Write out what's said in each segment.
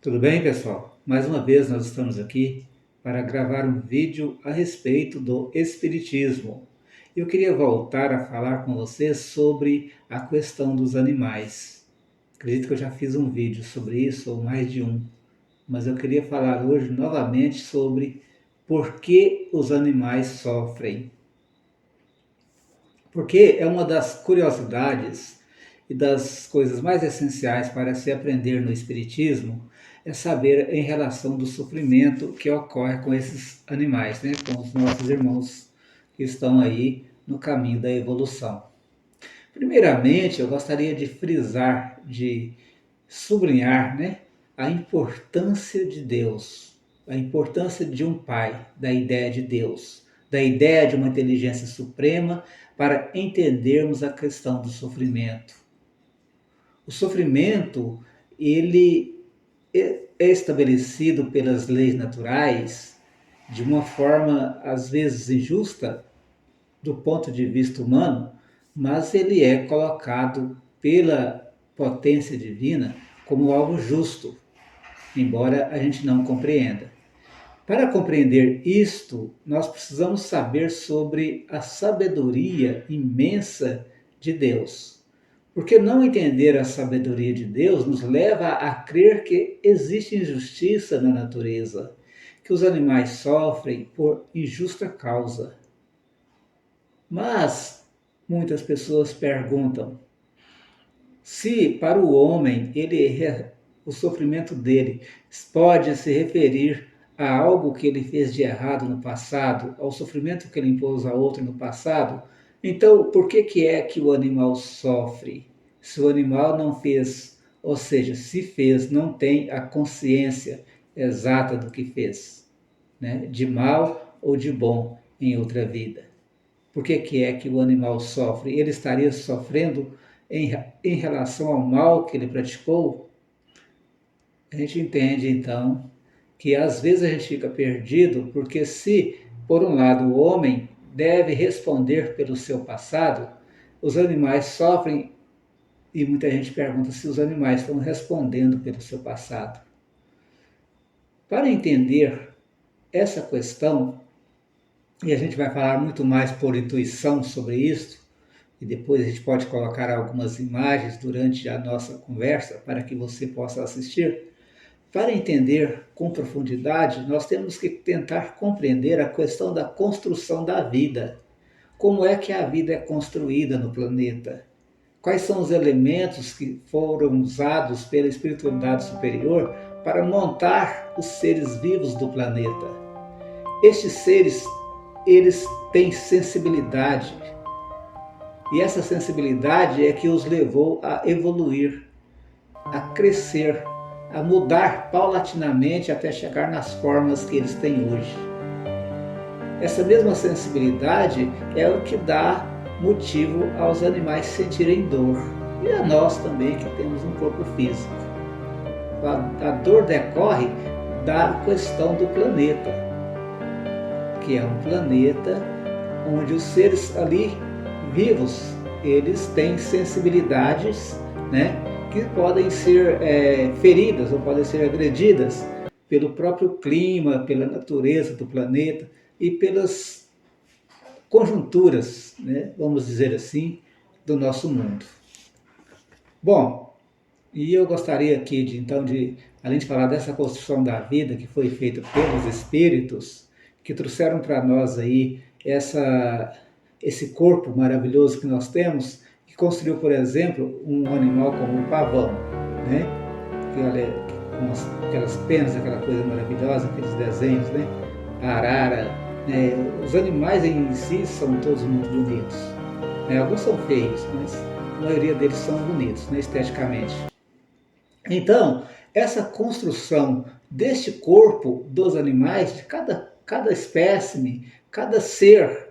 Tudo bem, pessoal? Mais uma vez nós estamos aqui para gravar um vídeo a respeito do Espiritismo. Eu queria voltar a falar com vocês sobre a questão dos animais. Acredito que eu já fiz um vídeo sobre isso, ou mais de um, mas eu queria falar hoje novamente sobre por que os animais sofrem. Porque é uma das curiosidades e das coisas mais essenciais para se aprender no Espiritismo é saber em relação do sofrimento que ocorre com esses animais, né? Com os nossos irmãos que estão aí no caminho da evolução. Primeiramente, eu gostaria de frisar, de sublinhar, né, a importância de Deus, a importância de um Pai, da ideia de Deus, da ideia de uma inteligência suprema para entendermos a questão do sofrimento. O sofrimento, ele é estabelecido pelas leis naturais de uma forma às vezes injusta do ponto de vista humano, mas ele é colocado pela potência divina como algo justo, embora a gente não compreenda. Para compreender isto, nós precisamos saber sobre a sabedoria imensa de Deus. Porque não entender a sabedoria de Deus nos leva a crer que existe injustiça na natureza, que os animais sofrem por injusta causa. Mas muitas pessoas perguntam se para o homem o sofrimento dele pode se referir a algo que ele fez de errado no passado, ao sofrimento que ele impôs a outro no passado. Então, por que é que o animal sofre? Se o animal não fez, ou seja, se fez, não tem a consciência exata do que fez, né? De mal ou de bom em outra vida. Por que é que o animal sofre? Ele estaria sofrendo em relação ao mal que ele praticou? A gente entende então que às vezes a gente fica perdido porque se, por um lado, o homem deve responder pelo seu passado, os animais sofrem e muita gente pergunta se os animais estão respondendo pelo seu passado. Para entender essa questão, e a gente vai falar muito mais por intuição sobre isso, e depois a gente pode colocar algumas imagens durante a nossa conversa para que você possa assistir. Para entender com profundidade, nós temos que tentar compreender a questão da construção da vida. Como é que a vida é construída no planeta? Quais são os elementos que foram usados pela espiritualidade superior para montar os seres vivos do planeta? Estes seres, eles têm sensibilidade, e essa sensibilidade é que os levou a evoluir, a crescer, a mudar paulatinamente até chegar nas formas que eles têm hoje. Essa mesma sensibilidade é o que dá motivo aos animais sentirem dor, e a nós também que temos um corpo físico. A dor decorre da questão do planeta, que é um planeta onde os seres ali vivos, eles têm sensibilidades, né, que podem ser feridas ou podem ser agredidas pelo próprio clima, pela natureza do planeta e pelas conjunturas, né, vamos dizer assim, do nosso mundo. Bom, e eu gostaria aqui além de falar dessa construção da vida que foi feita pelos espíritos, que trouxeram para nós aí esse corpo maravilhoso que nós temos, que construiu, por exemplo, um animal como o pavão, né? Com aquelas penas, aquela coisa maravilhosa, aqueles desenhos, né? A arara, né? Os animais em si são todos muito bonitos, né? Alguns são feios, mas a maioria deles são bonitos, né? Esteticamente. Então, essa construção deste corpo dos animais, de cada espécime, cada ser,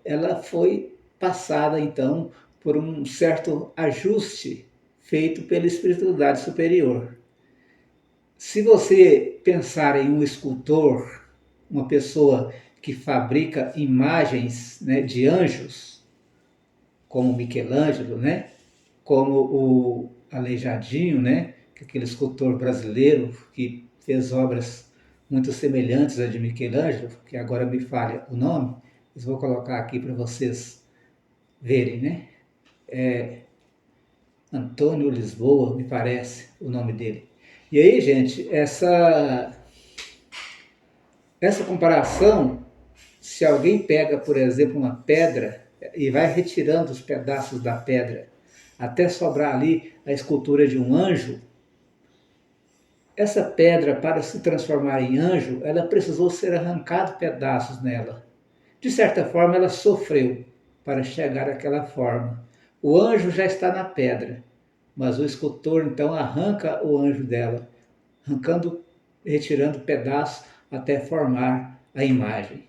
ela foi passada então por um certo ajuste feito pela espiritualidade superior. Se você pensar em um escultor, uma pessoa que fabrica imagens, né, de anjos, como Michelangelo, né, como o Aleijadinho, né, que aquele escultor brasileiro que fez obras muito semelhantes à de Michelangelo, que agora me falha o nome, mas vou colocar aqui para vocês verem, né? Antônio Lisboa, me parece o nome dele. E aí, gente, essa comparação, se alguém pega, por exemplo, uma pedra e vai retirando os pedaços da pedra até sobrar ali a escultura de um anjo, essa pedra, para se transformar em anjo, ela precisou ser arrancado pedaços nela. De certa forma, ela sofreu para chegar àquela forma. O anjo já está na pedra, mas o escultor então arranca o anjo dela, arrancando, retirando pedaços até formar a imagem.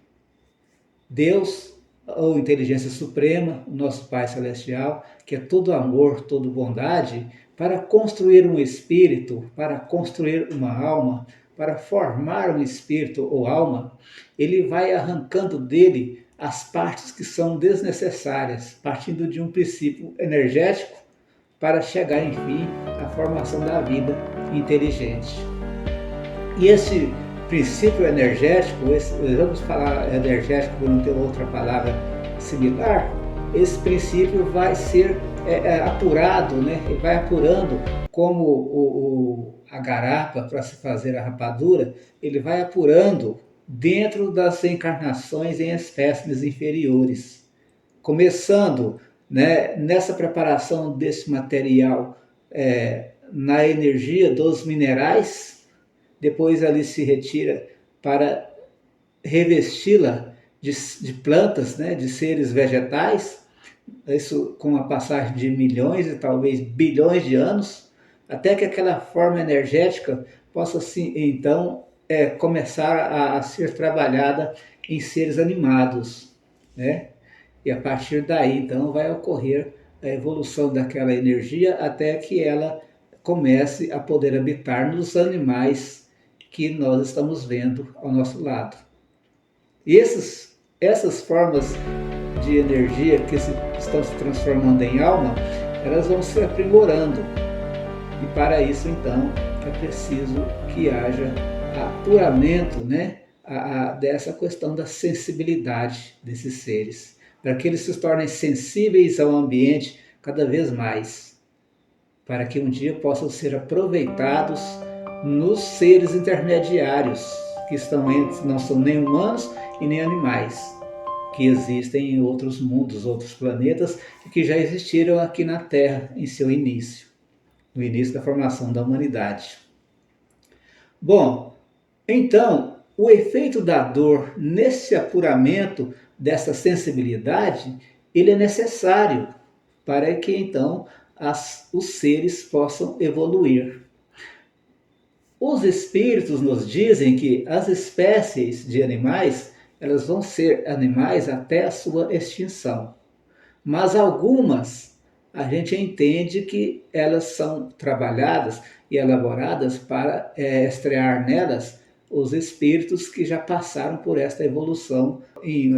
Deus, ou inteligência suprema, o nosso Pai Celestial, que é todo amor, toda bondade, para construir um espírito, para construir uma alma, para formar um espírito ou alma, ele vai arrancando dele as partes que são desnecessárias, partindo de um princípio energético para chegar, enfim, à formação da vida inteligente. E esse princípio energético, vamos falar energético por não ter outra palavra similar, esse princípio vai ser apurado, né? Ele vai apurando como a garapa para se fazer a rapadura, ele vai apurando dentro das encarnações em espécies inferiores, começando, né, nessa preparação desse material na energia dos minerais, depois ali se retira para revesti-la de plantas, né, de seres vegetais, isso com a passagem de milhões e talvez bilhões de anos, até que aquela forma energética possa então começar a ser trabalhada em seres animados, né? E a partir daí então vai ocorrer a evolução daquela energia até que ela comece a poder habitar nos animais que nós estamos vendo ao nosso lado. E essas formas de energia que estão se transformando em alma, elas vão se aprimorando. E para isso, então, é preciso que haja apuramento, né, dessa questão da sensibilidade desses seres, para que eles se tornem sensíveis ao ambiente cada vez mais, para que um dia possam ser aproveitados nos seres intermediários, que estão entre, não são nem humanos e nem animais, que existem em outros mundos, outros planetas, e que já existiram aqui na Terra em seu início, no início da formação da humanidade. Bom, então, o efeito da dor nesse apuramento dessa sensibilidade, ele é necessário para que então os seres possam evoluir. Os espíritos nos dizem que as espécies de animais, elas vão ser animais até a sua extinção. Mas algumas, a gente entende que elas são trabalhadas e elaboradas para estrear nelas os espíritos que já passaram por esta evolução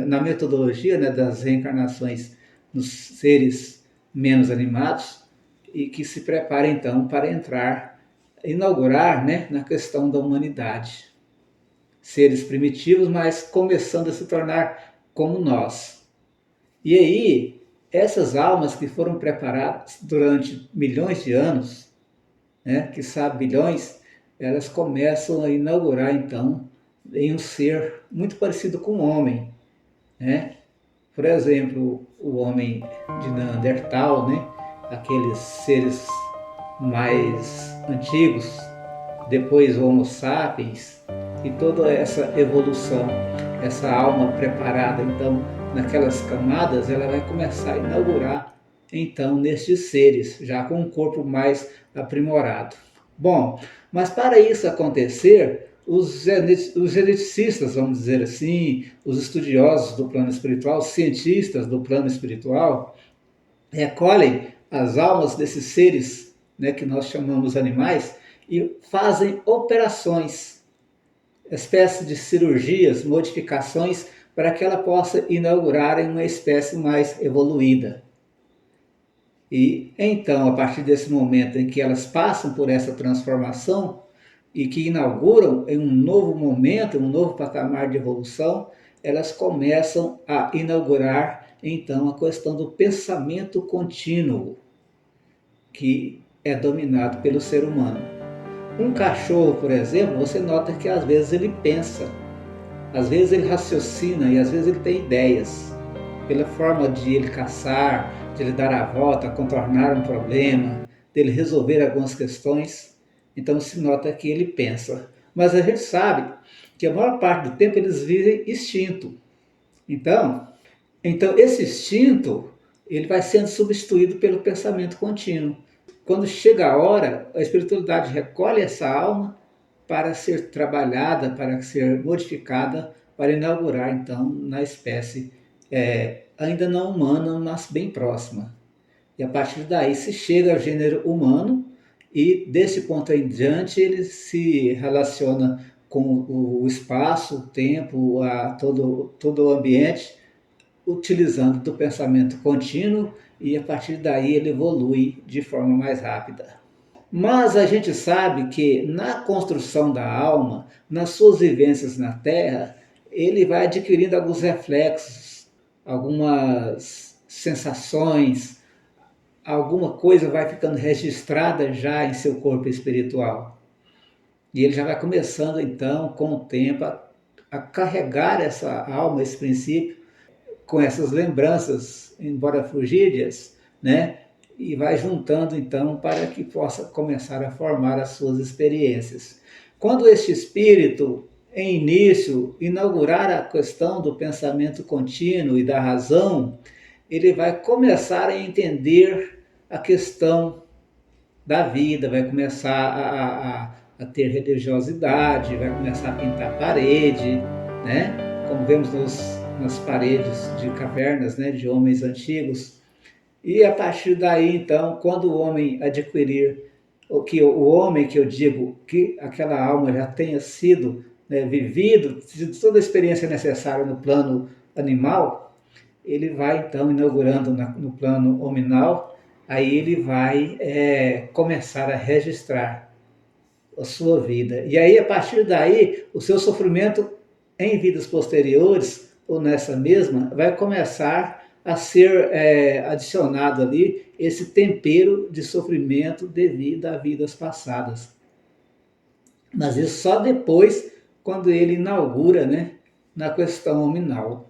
na metodologia, né, das reencarnações nos seres menos animados e que se preparem então para inaugurar, né, na questão da humanidade. Seres primitivos, mas começando a se tornar como nós. E aí, essas almas que foram preparadas durante milhões de anos, né, quiçá bilhões, elas começam a inaugurar então em um ser muito parecido com o homem, né? Por exemplo, o homem de Neandertal, né? Aqueles seres mais antigos, depois o Homo sapiens, e toda essa evolução, essa alma preparada então naquelas camadas, ela vai começar a inaugurar então nestes seres, já com um corpo mais aprimorado. Bom, mas para isso acontecer, os geneticistas, vamos dizer assim, os estudiosos do plano espiritual, os cientistas do plano espiritual, recolhem as almas desses seres, né, que nós chamamos animais, e fazem operações, espécie de cirurgias, modificações, para que ela possa inaugurar em uma espécie mais evoluída. E então, a partir desse momento em que elas passam por essa transformação e que inauguram em um novo momento, um novo patamar de evolução, elas começam a inaugurar então a questão do pensamento contínuo, que é dominado pelo ser humano. Um cachorro, por exemplo, você nota que às vezes ele pensa, às vezes ele raciocina e às vezes ele tem ideias. Pela forma de ele caçar, de ele dar a volta, contornar um problema, dele resolver algumas questões, então se nota que ele pensa. Mas a gente sabe que a maior parte do tempo eles vivem instinto. Então, esse instinto ele vai sendo substituído pelo pensamento contínuo. Quando chega a hora, a espiritualidade recolhe essa alma para ser trabalhada, para ser modificada, para inaugurar então na espécie ainda não humana, mas bem próxima. E a partir daí se chega ao gênero humano e desse ponto em diante ele se relaciona com o espaço, o tempo, todo o ambiente, utilizando do pensamento contínuo e a partir daí ele evolui de forma mais rápida. Mas a gente sabe que na construção da alma, nas suas vivências na Terra, ele vai adquirindo alguns reflexos, algumas sensações, alguma coisa vai ficando registrada já em seu corpo espiritual. E ele já vai começando então, com o tempo, a carregar essa alma, esse princípio, com essas lembranças, embora fugídias, né? E vai juntando então para que possa começar a formar as suas experiências. Quando este espírito, em início, inaugurar a questão do pensamento contínuo e da razão, ele vai começar a entender a questão da vida, vai começar a ter religiosidade, vai começar a pintar parede, né? Como vemos nas paredes de cavernas, né, de homens antigos. E a partir daí, então, quando o homem adquirir, o homem que eu digo, que aquela alma já tenha sido, né, vivido, toda a experiência necessária no plano animal, ele vai então inaugurando no plano hominal, aí ele vai começar a registrar a sua vida. E aí, a partir daí, o seu sofrimento em vidas posteriores, ou nessa mesma, vai começar a ser adicionado ali esse tempero de sofrimento devido a vidas passadas. Mas isso só depois, quando ele inaugura, né, na questão hominal.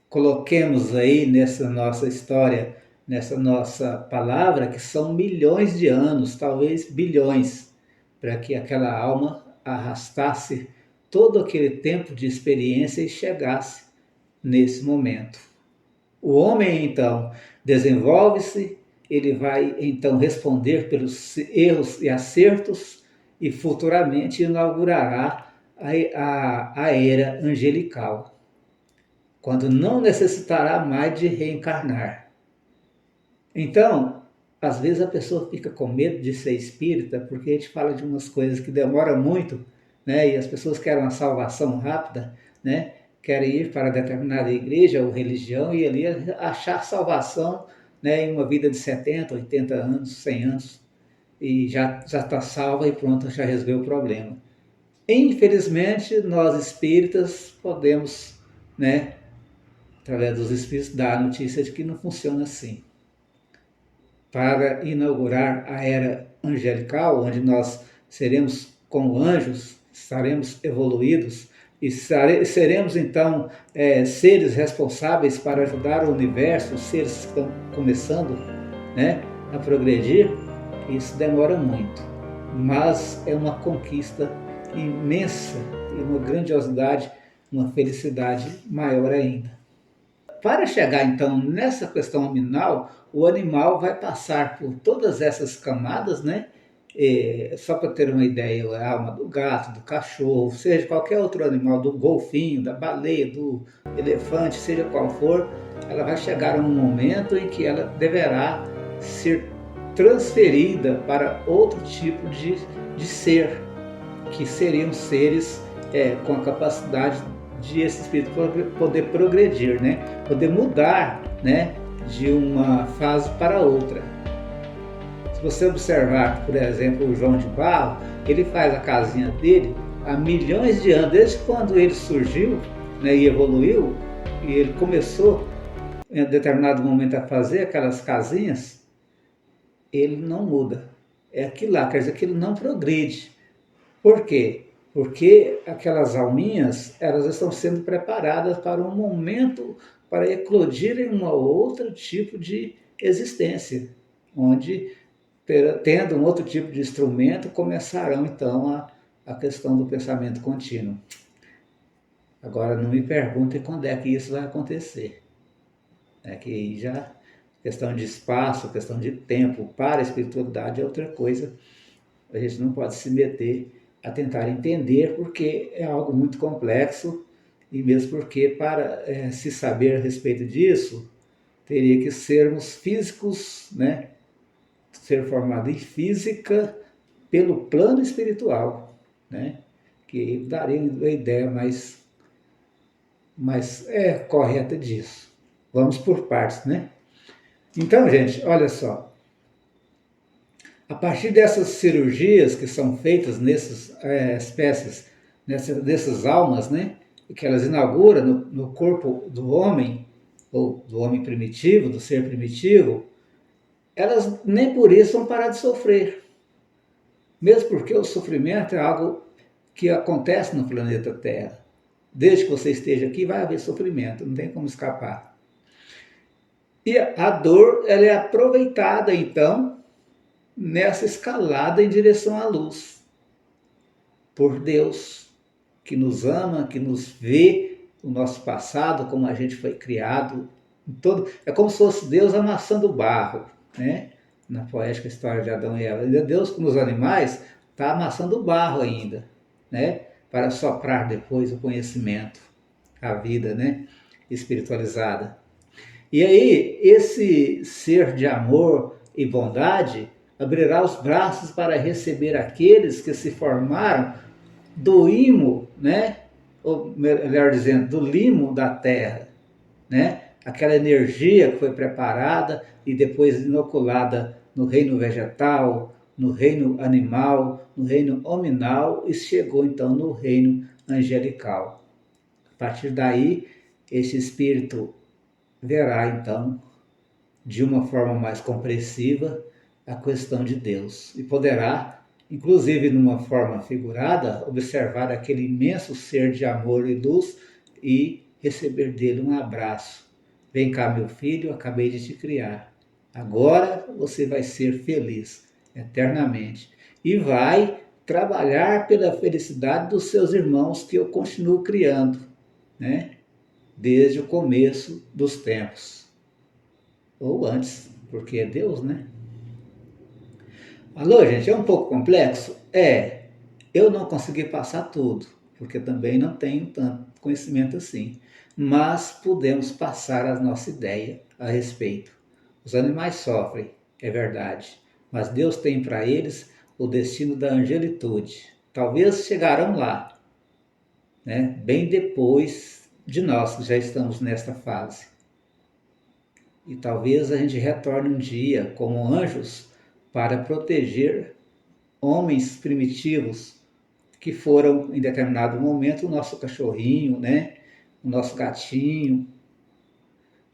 Coloquemos aí nessa nossa história, nessa nossa palavra, que são milhões de anos, talvez bilhões, para que aquela alma arrastasse todo aquele tempo de experiência e chegasse nesse momento. O homem, então, desenvolve-se, ele vai, então, responder pelos erros e acertos e futuramente inaugurará a era angelical, quando não necessitará mais de reencarnar. Então, às vezes a pessoa fica com medo de ser espírita, porque a gente fala de umas coisas que demoram muito, né? E as pessoas querem uma salvação rápida, né? Querem ir para determinada igreja ou religião e ali achar salvação, né, em uma vida de 70, 80 anos, 100 anos, e já está salva e pronto, já resolveu o problema. Infelizmente, nós espíritas podemos, né, através dos espíritos, dar a notícia de que não funciona assim. Para inaugurar a era angelical, onde nós seremos como anjos, estaremos evoluídos e seremos então seres responsáveis para ajudar o universo, os seres que estão começando, né, a progredir. Isso demora muito, mas é uma conquista imensa e uma grandiosidade, uma felicidade maior ainda. Para chegar então nessa questão nominal, o animal vai passar por todas essas camadas, né? Só para ter uma ideia, a alma do gato, do cachorro, seja qualquer outro animal, do golfinho, da baleia, do elefante, seja qual for, ela vai chegar a um momento em que ela deverá ser transferida para outro tipo de ser, que seriam seres com a capacidade de esse espírito poder progredir, né? Poder mudar, né, de uma fase para outra. Se você observar, por exemplo, o João de Barro, ele faz a casinha dele há milhões de anos, desde quando ele surgiu, né, e evoluiu, e ele começou em determinado momento a fazer aquelas casinhas, ele não muda. É aquilo lá, quer dizer que ele não progride. Por quê? Porque aquelas alminhas, elas estão sendo preparadas para um momento para eclodirem um outro tipo de existência, onde, tendo um outro tipo de instrumento, começarão então a questão do pensamento contínuo. Agora, não me perguntem quando é que isso vai acontecer. É que já questão de espaço, questão de tempo para a espiritualidade é outra coisa. A gente não pode se meter a tentar entender, porque é algo muito complexo, e mesmo porque para se saber a respeito disso, teria que sermos físicos, né? Ser formado em física pelo plano espiritual, né? Que daria uma ideia mais correta disso. Vamos por partes, né? Então, gente, olha só. A partir dessas cirurgias que são feitas nessas espécies, dessas almas, né, que elas inauguram no corpo do homem, ou do homem primitivo, do ser primitivo, elas nem por isso vão parar de sofrer. Mesmo porque o sofrimento é algo que acontece no planeta Terra. Desde que você esteja aqui, vai haver sofrimento, não tem como escapar. E a dor, ela é aproveitada, então, nessa escalada em direção à luz, por Deus, que nos ama, que nos vê o nosso passado, como a gente foi criado. É como se fosse Deus amassando barro, né? Na poética história de Adão e Eva. Deus, como os animais, está amassando barro ainda, né? Para soprar depois o conhecimento, a vida, né? Espiritualizada. E aí, esse ser de amor e bondade abrirá os braços para receber aqueles que se formaram do imo, né? Ou melhor dizendo, do limo da terra, né? Aquela energia que foi preparada e depois inoculada no reino vegetal, no reino animal, no reino hominal e chegou então no reino angelical. A partir daí, esse espírito verá então de uma forma mais compreensiva a questão de Deus e poderá, inclusive numa forma figurada, observar aquele imenso ser de amor e luz e receber dele um abraço. Vem cá, meu filho, acabei de te criar. Agora você vai ser feliz eternamente e vai trabalhar pela felicidade dos seus irmãos que eu continuo criando, né? Desde o começo dos tempos. Ou antes, porque é Deus, né? Alô, gente, é um pouco complexo? É. Eu não consegui passar tudo, porque também não tenho tanto conhecimento assim. Mas podemos passar a nossa ideia a respeito. Os animais sofrem, é verdade, mas Deus tem para eles o destino da angelitude. Talvez chegarão lá, né? Bem depois de nós que já estamos nesta fase. E talvez a gente retorne um dia como anjos para proteger homens primitivos que foram em determinado momento o nosso cachorrinho, né? O nosso gatinho.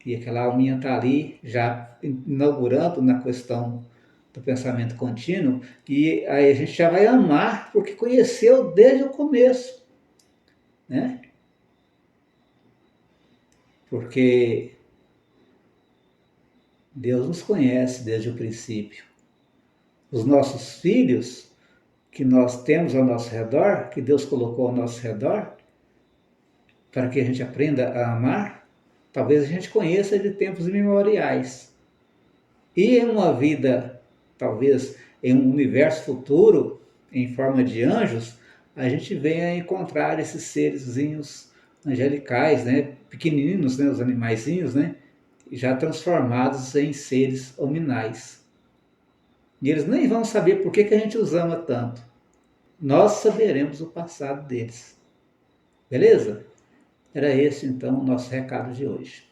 E aquela alminha está ali já inaugurando na questão do pensamento contínuo e aí a gente já vai amar porque conheceu desde o começo, né? Porque Deus nos conhece desde o princípio. Os nossos filhos que nós temos ao nosso redor, que Deus colocou ao nosso redor, para que a gente aprenda a amar, talvez a gente conheça de tempos imemoriais. E em uma vida, talvez em um universo futuro, em forma de anjos, a gente venha encontrar esses serzinhos angelicais, né? Pequenininhos, né? Os animaizinhos, né? Já transformados em seres hominais. E eles nem vão saber por que a gente os ama tanto. Nós saberemos o passado deles. Beleza? Era esse então o nosso recado de hoje.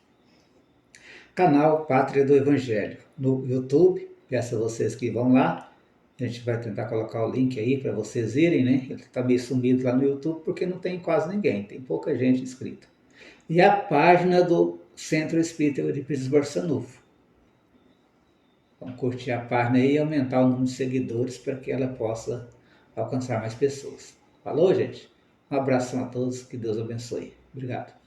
canal Pátria do Evangelho no YouTube. Peço a vocês que vão lá. A gente vai tentar colocar o link aí para vocês irem, né? Ele está meio sumido lá no YouTube porque não tem quase ninguém, tem pouca gente inscrita. E a página do Centro Espírita Eurípides Barçanufo. Vamos curtir a página aí e aumentar o número de seguidores para que ela possa alcançar mais pessoas. Falou, gente? Um abração a todos, que Deus abençoe. Obrigado.